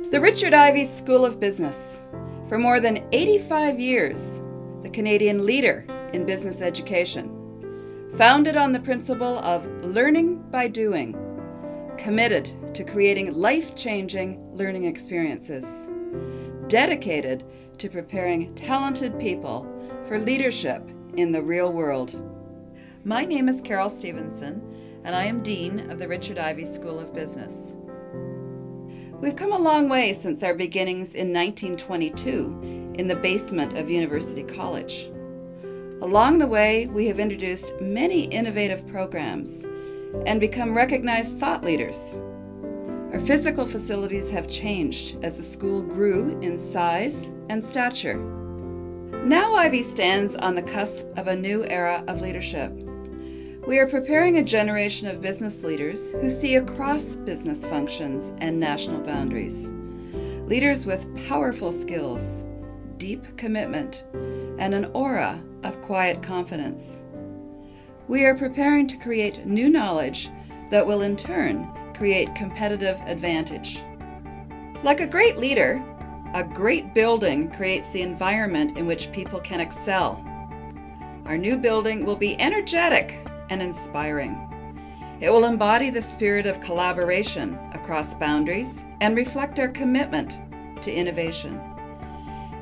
The Richard Ivey School of Business. For more than 85 years, the Canadian leader in business education. Founded on the principle of learning by doing, committed to creating life-changing learning experiences, dedicated to preparing talented people for leadership in the real world. My name is Carol Stephenson, and I am Dean of the Richard Ivey School of Business. We've come a long way since our beginnings in 1922 in the basement of University College. Along the way, we have introduced many innovative programs and become recognized thought leaders. Our physical facilities have changed as the school grew in size and stature. Now Ivey stands on the cusp of a new era of leadership. We are preparing a generation of business leaders who see across business functions and national boundaries. Leaders with powerful skills, deep commitment, and an aura of quiet confidence. We are preparing to create new knowledge that will in turn create competitive advantage. Like a great leader, a great building creates the environment in which people can excel. Our new building will be energetic and inspiring. It will embody the spirit of collaboration across boundaries and reflect our commitment to innovation.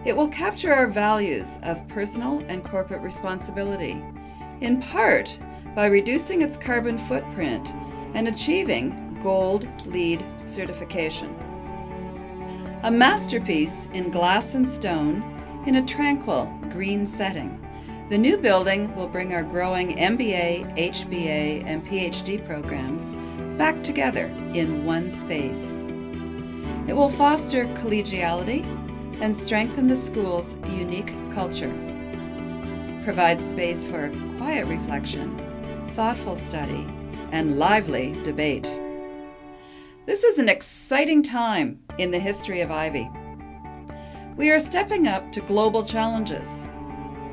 It will capture our values of personal and corporate responsibility, in part by reducing its carbon footprint and achieving Gold LEED certification. A masterpiece in glass and stone in a tranquil green setting, the new building will bring our growing MBA, HBA, and PhD programs back together in one space. It will foster collegiality and strengthen the school's unique culture, provide space for quiet reflection, thoughtful study, and lively debate. This is an exciting time in the history of Ivey. We are stepping up to global challenges.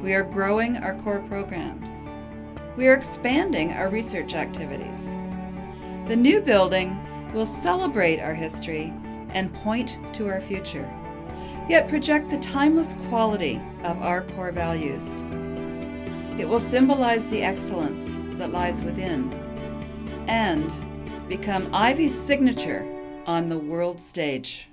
We are growing our core programs. We are expanding our research activities. The new building will celebrate our history and point to our future, yet project the timeless quality of our core values. It will symbolize the excellence that lies within and become Ivey's signature on the world stage.